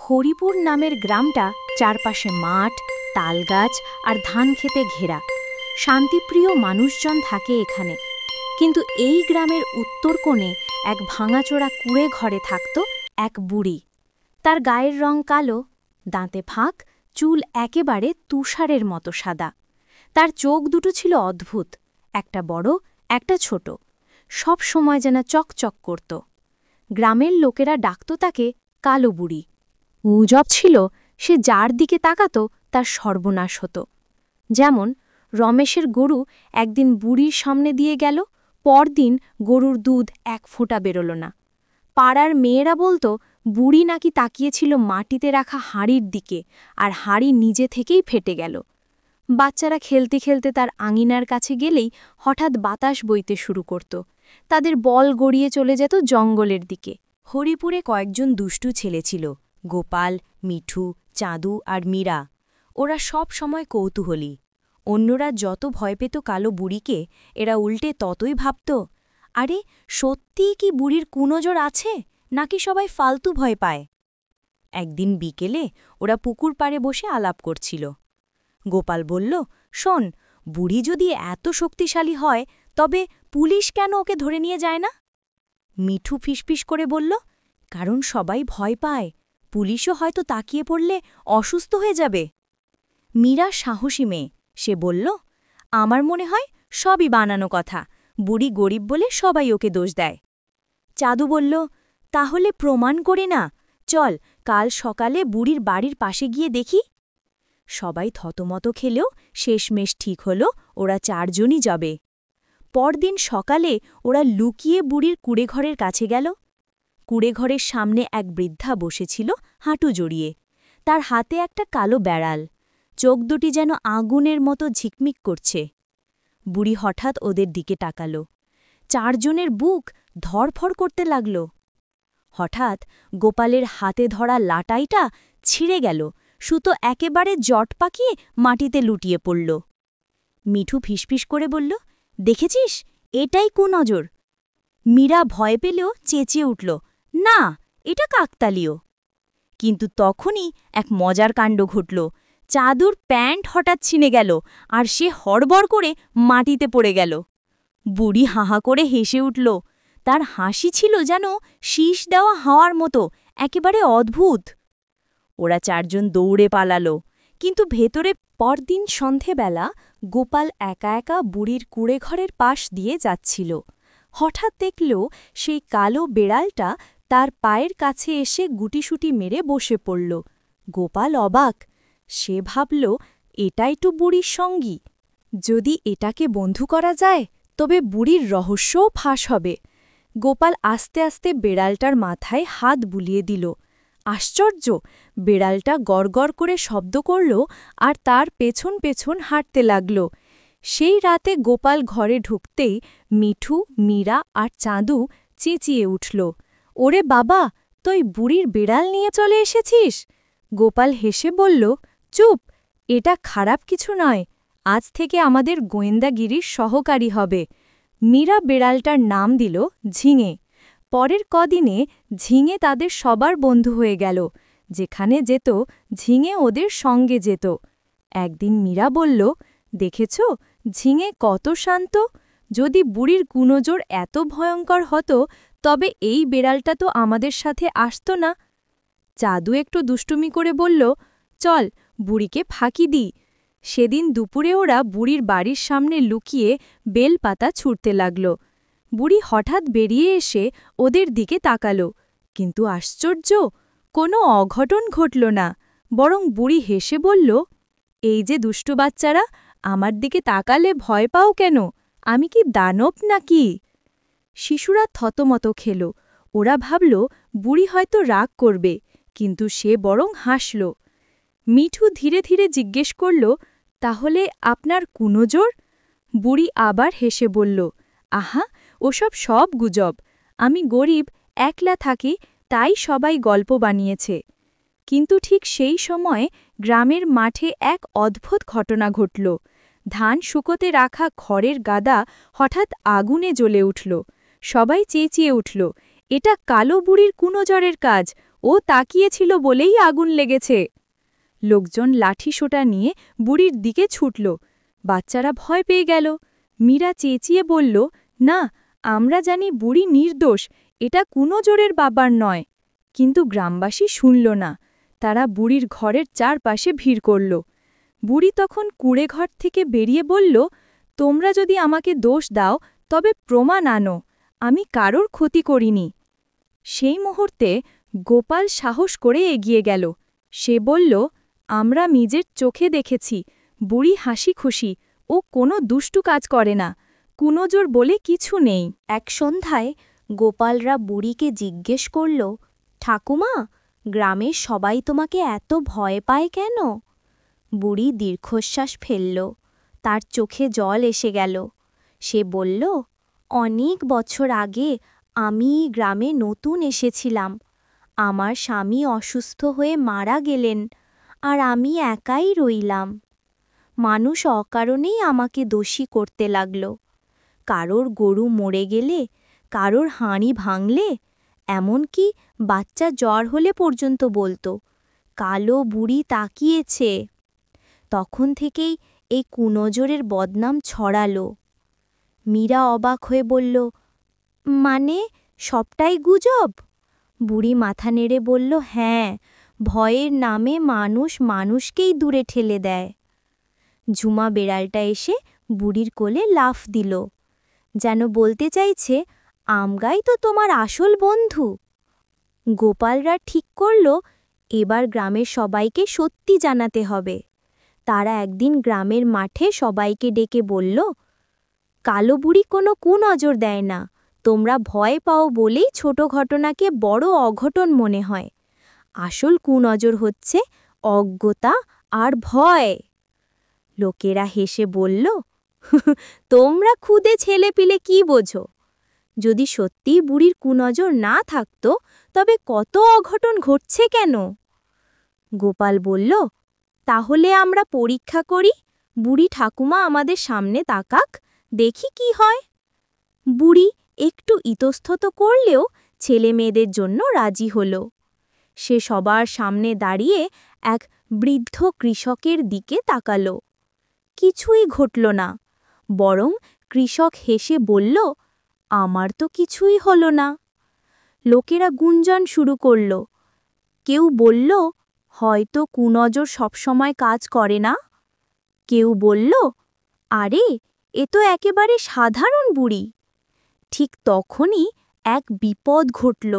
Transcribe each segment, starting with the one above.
হরিপুর নামের গ্রামটা চারপাশে মাঠ, তালগাছ আর ধান খেতে ঘেরা। শান্তিপ্রিয় মানুষজন থাকে এখানে। কিন্তু এই গ্রামের উত্তর কোণে এক ভাঙাচোরা কুঁড়ে ঘরে থাকত এক বুড়ি। তার গায়ের রং কালো, দাঁতে ফাঁক, চুল একেবারে তুষারের মতো সাদা। তার চোখ দুটো ছিল অদ্ভুত, একটা বড়, একটা ছোট, সব সময় যেন চকচক করত। গ্রামের লোকেরা ডাকত তাকে কালো বুড়ি। গুজব ছিল সে যার দিকে তাকাত তার সর্বনাশ হতো। যেমন রমেশের গরু একদিন বুড়ির সামনে দিয়ে গেল, পরদিন গরুর দুধ এক ফোঁটা বেরোল না। পাড়ার মেয়েরা বলতো বুড়ি নাকি তাকিয়েছিল মাটিতে রাখা হাঁড়ির দিকে, আর হাঁড়ি নিজে থেকেই ফেটে গেল। বাচ্চারা খেলতে খেলতে তার আঙিনার কাছে গেলেই হঠাৎ বাতাস বইতে শুরু করত। তাদের বল গড়িয়ে চলে যেত জঙ্গলের দিকে। হরিপুরে কয়েকজন দুষ্টু ছেলে ছিল, গোপাল, মিঠু, চাঁদু আর মীরা। ওরা সব সময় কৌতূহলী। অন্যরা যত ভয় পেত কালো বুড়িকে, এরা উল্টে ততই ভাবত, আরে সত্যিই কি বুড়ির কুনজর আছে, নাকি সবাই ফালতু ভয় পায়। একদিন বিকেলে ওরা পুকুর পাড়ে বসে আলাপ করছিল। গোপাল বলল, শোন, বুড়ি যদি এত শক্তিশালী হয়, তবে পুলিশ কেন ওকে ধরে নিয়ে যায় না? মিঠু ফিসফিস করে বলল, কারণ সবাই ভয় পায়, পুলিশও হয়তো তাকিয়ে পড়লে অসুস্থ হয়ে যাবে। মীরা সাহসী মেয়ে, সে বলল, আমার মনে হয় সবই বানানো কথা, বুড়ি গরিব বলে সবাই ওকে দোষ দেয়। চাঁদু বলল, তাহলে প্রমাণ করে না, চল কাল সকালে বুড়ির বাড়ির পাশে গিয়ে দেখি। সবাই থতমত খেলেও শেষমেশ ঠিক হল ওরা চারজনই যাবে। পরদিন সকালে ওরা লুকিয়ে বুড়ির কুঁড়েঘরের কাছে গেল। কুঁড়েঘরের সামনে এক বৃদ্ধা বসেছিল হাঁটু জড়িয়ে। তার হাতে একটা কালো বেড়াল, চোখ দুটি যেন আগুনের মতো ঝিকমিক করছে। বুড়ি হঠাৎ ওদের দিকে তাকাল। চারজনের বুক ধড়ফড় করতে লাগল। হঠাৎ গোপালের হাতে ধরা লাটাইটা ছিঁড়ে গেল, সুতো একেবারে জট পাকিয়ে মাটিতে লুটিয়ে পড়ল। মিঠু ফিসফিস করে বলল, দেখেছিস, এটাই কুনজর। মীরা ভয় পেলেও চেঁচিয়ে উঠল, না, এটা কাকতালীয়। কিন্তু তখনই এক মজার কাণ্ড ঘটল। চাঁদুর প্যান্ট হঠাৎ ছিনে গেল, আর সে হড়বড় করে মাটিতে পড়ে গেল। বুড়ি হাহা করে হেসে উঠল। তার হাসি ছিল যেন শীষ দেওয়া হাওয়ার মতো, একেবারে অদ্ভুত। ওরা চারজন দৌড়ে পালালো, কিন্তু ভেতরে। পরদিন সন্ধেবেলা গোপাল একা একা বুড়ির কুঁড়েঘরের পাশ দিয়ে যাচ্ছিল। হঠাৎ দেখল সেই কালো বেড়ালটা তার পায়ের কাছে এসে গুটিসুটি মেরে বসে পড়ল। গোপাল অবাক। সে ভাবল, এটাই তো বুড়ির সঙ্গী। যদি এটাকে বন্ধু করা যায়, তবে বুড়ির রহস্যও ফাঁস হবে। গোপাল আস্তে আস্তে বেড়ালটার মাথায় হাত বুলিয়ে দিল। আশ্চর্য, বেড়ালটা গড়গড় করে শব্দ করল আর তার পেছন পেছন হাঁটতে লাগল। সেই রাতে গোপাল ঘরে ঢুকতেই মিঠু, মীরা আর চাঁদু চেঁচিয়ে উঠল, ওরে বাবা, তুই বুড়ির বেড়াল নিয়ে চলে এসেছিস? গোপাল হেসে বলল, চুপ, এটা খারাপ কিছু নয়, আজ থেকে আমাদের গোয়েন্দাগিরির সহকারী হবে। মীরা বেড়ালটার নাম দিল ঝিঙে। পরের কদিনে ঝিঙে তাদের সবার বন্ধু হয়ে গেল। যেখানে যেত, ঝিঙে ওদের সঙ্গে যেত। একদিন মীরা বলল, দেখেছ, ঝিঙে কত শান্ত। যদি বুড়ির কুনজর এত ভয়ঙ্কর হতো, তবে এই বেড়ালটা তো আমাদের সাথে আসত না। চাঁদু একটু দুষ্টুমি করে বলল, চল বুড়িকে ফাঁকি দিই। সেদিন দুপুরে ওরা বুড়ির বাড়ির সামনে লুকিয়ে বেলপাতা ছুঁড়তে লাগল। বুড়ি হঠাৎ বেরিয়ে এসে ওদের দিকে তাকাল, কিন্তু আশ্চর্য, কোনো অঘটন ঘটল না। বরং বুড়ি হেসে বলল, এই যে দুষ্টু বাচ্চারা, আমার দিকে তাকালে ভয় পাও কেন? আমি কি দানব নাকি? শিশুরা থতমত খেল। ওরা ভাবল বুড়ি হয়তো রাগ করবে, কিন্তু সে বরং হাসল। মিঠু ধীরে ধীরে জিজ্ঞেস করল, তাহলে আপনার কুনজর? বুড়ি আবার হেসে বলল, আহা, ওসব সব গুজব। আমি গরিব, একলা থাকি, তাই সবাই গল্প বানিয়েছে। কিন্তু ঠিক সেই সময় গ্রামের মাঠে এক অদ্ভুত ঘটনা ঘটল। ধান শুকোতে রাখা খড়ের গাদা হঠাৎ আগুনে জ্বলে উঠল। সবাই চেঁচিয়ে উঠল, এটা কালো বুড়ির কুনজরের কাজ, ও ও তাকিয়েছিল বলেই আগুন লেগেছে। লোকজন লাঠি-সোঁটা নিয়ে বুড়ির দিকে ছুটল। বাচ্চারা ভয় পেয়ে গেল। মীরা চেঁচিয়ে বলল, না, আমরা জানি বুড়ি নির্দোষ, এটা কুনজোরের বাবার নয়। কিন্তু গ্রামবাসী শুনল না। তারা বুড়ির ঘরের চারপাশে ভিড় করল। বুড়ি তখন কুঁড়েঘর থেকে বেরিয়ে বলল, তোমরা যদি আমাকে দোষ দাও তবে প্রমাণ আনো, আমি কারোর ক্ষতি করিনি। সেই মুহূর্তে গোপাল সাহস করে এগিয়ে গেল। সে বলল, আমরা নিজের চোখে দেখেছি, বুড়ি হাসি খুশি, ও কোনো দুষ্টু কাজ করে না, কুনজোর বলে কিছু নেই। এক সন্ধ্যায় গোপালরা বুড়িকে জিজ্ঞেস করল, ঠাকুমা, গ্রামের সবাই তোমাকে এত ভয় পায় কেন? বুড়ি দীর্ঘশ্বাস ফেলল। তার চোখে জল এসে গেল। সে বলল, অনেক বছর আগে আমি গ্রামে নতুন এসেছিলাম। আমার স্বামী অসুস্থ হয়ে মারা গেলেন, আর আমি একাই রইলাম। মানুষ অকারণেই আমাকে দোষী করতে লাগল। কারোর গরু মরে গেলে, কারোর হাঁড়ি ভাঙলে, এমনকি বাচ্চা জ্বর হলে পর্যন্ত বলতো, কালো বুড়ি তাকিয়েছে। তখন থেকেই এই কুনজরের বদনাম ছড়ালো। মীরা অবাক হয়ে বলল, মানে সবটাই গুজব? বুড়ি মাথা নেড়ে বলল, হ্যাঁ, ভয়ের নামে মানুষ মানুষকেই দূরে ঠেলে দেয়। ঝুমা বেড়ালটা এসে বুড়ির কোলে লাফ দিল, যেন বলতে চাইছে, আমগাই তো তোমার আসল বন্ধু। গোপালরা ঠিক করল, এবার গ্রামের সবাইকে সত্যি জানাতে হবে। তারা একদিন গ্রামের মাঠে সবাইকে ডেকে বলল, কালো বুড়ি কোনো কুনজর দেয় না, তোমরা ভয় পাও বলেই ছোট ঘটনাকে বড় অঘটন মনে হয়। আসল কুনজর হচ্ছে অজ্ঞতা আর ভয়। লোকেরা হেসে বলল, তোমরা খুদে ছেলেপিলে কি বোঝো? যদি সত্যিই বুড়ির কুনজর না থাকত তবে কত অঘটন ঘটছে কেন? গোপাল বলল, তাহলে আমরা পরীক্ষা করি, বুড়ি ঠাকুমা আমাদের সামনে তাকাক, দেখি কি হয়। বুড়ি একটু ইতস্তত করলেও ছেলে মেয়েদের জন্য রাজি হল। সে সবার সামনে দাঁড়িয়ে এক বৃদ্ধ কৃষকের দিকে তাকালো। কিছুই ঘটল না, বরং কৃষক হেসে বলল, আমার তো কিছুই হলো না। লোকেরা গুঞ্জন শুরু করল। কেউ বলল, হয়তো কুনজর সবসময় কাজ করে না। কেউ বলল, আরে, এ তো একেবারে সাধারণ বুড়ি। ঠিক তখনই এক বিপদ ঘটল।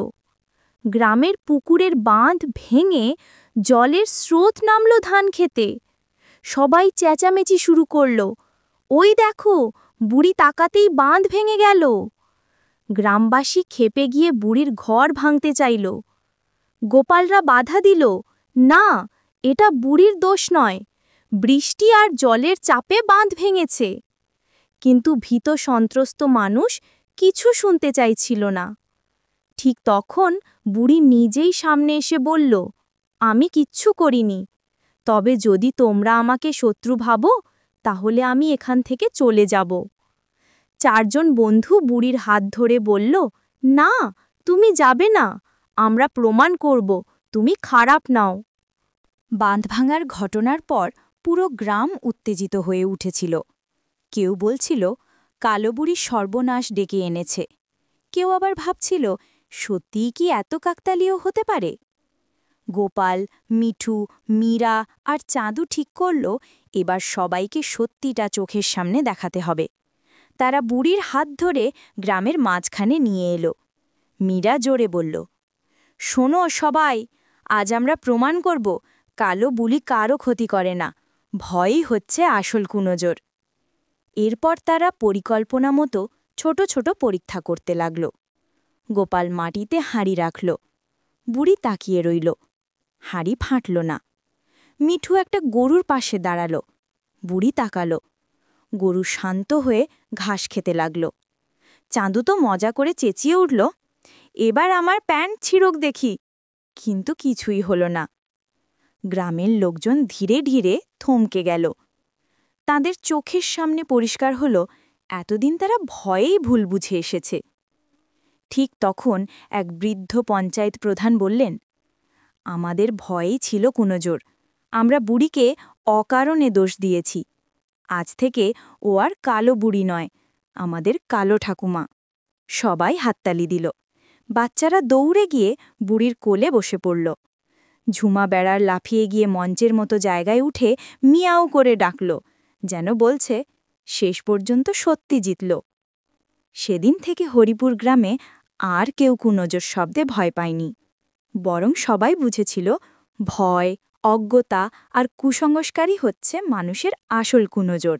গ্রামের পুকুরের বাঁধ ভেঙে জলের স্রোত নামল ধান খেতে। সবাই চেঁচামেচি শুরু করল, ওই দেখো, বুড়ি তাকাতেই বাঁধ ভেঙে গেল। গ্রামবাসী ক্ষেপে গিয়ে বুড়ির ঘর ভাঙতে চাইল। গোপালরা বাধা দিল, না, এটা বুড়ির দোষ নয়, বৃষ্টি আর জলের চাপে বাঁধ ভেঙেছে। কিন্তু ভীত সন্ত্রস্ত মানুষ কিছু শুনতে চাইছিল না। ঠিক তখন বুড়ি নিজেই সামনে এসে বলল, আমি কিচ্ছু করিনি, তবে যদি তোমরা আমাকে শত্রু ভাবো তাহলে আমি এখান থেকে চলে যাব। চারজন বন্ধু বুড়ির হাত ধরে বলল, না, তুমি যাবে না, আমরা প্রমাণ করব তুমি খারাপ নাও। বাঁধ ভাঙার ঘটনার পর পুরো গ্রাম উত্তেজিত হয়ে উঠেছিল। কেউ বলছিল, কালো বুড়ি সর্বনাশ ডেকে এনেছে। কেউ আবার ভাবছিল, সত্যিই কি এত কাকতালীয় হতে পারে? গোপাল, মিঠু, মীরা আর চাঁদু ঠিক করল, এবার সবাইকে সত্যিটা চোখের সামনে দেখাতে হবে। তারা বুড়ির হাত ধরে গ্রামের মাঝখানে নিয়ে এলো। মীরা জোরে বলল, শোনো সবাই, আজ আমরা প্রমাণ করব কালো বুড়ি কারও ক্ষতি করে না, ভয়ই হচ্ছে আসল কুনজর। এরপর তারা পরিকল্পনা মতো ছোট ছোট পরীক্ষা করতে লাগল। গোপাল মাটিতে হাঁড়ি রাখল। বুড়ি তাকিয়ে রইল। হাঁড়ি ফাটল না। মিঠু একটা গরুর পাশে দাঁড়াল। বুড়ি তাকাল। গরু শান্ত হয়ে ঘাস খেতে লাগল। চাঁদু তো মজা করে চেঁচিয়ে উঠল, এবার আমার প্যান্ট ছিঁড়ুক দেখি। কিন্তু কিছুই হল না। গ্রামের লোকজন ধীরে ধীরে থমকে গেল। তাদের চোখের সামনে পরিষ্কার হল, এতদিন তারা ভয়েই ভুল বুঝে এসেছে। ঠিক তখন এক বৃদ্ধ পঞ্চায়েত প্রধান বললেন, আমাদের ভয়েই ছিল কুনজোর। আমরা বুড়িকে অকারণে দোষ দিয়েছি। আজ থেকে ও আর কালো বুড়ি নয়, আমাদের কালো ঠাকুমা। সবাই হাততালি দিল। বাচ্চারা দৌড়ে গিয়ে বুড়ির কোলে বসে পড়ল। ঝুমা বেড়ার লাফিয়ে গিয়ে মঞ্চের মতো জায়গায় উঠে মিয়াও করে ডাকল, যেন বলছে শেষ পর্যন্ত সত্যি জিতল। সেদিন থেকে হরিপুর গ্রামে আর কেউ কুনজোর শব্দে ভয় পায়নি, বরং সবাই বুঝেছিল ভয়, অজ্ঞতা আর কুসংস্কারই হচ্ছে মানুষের আসল কুনজোর।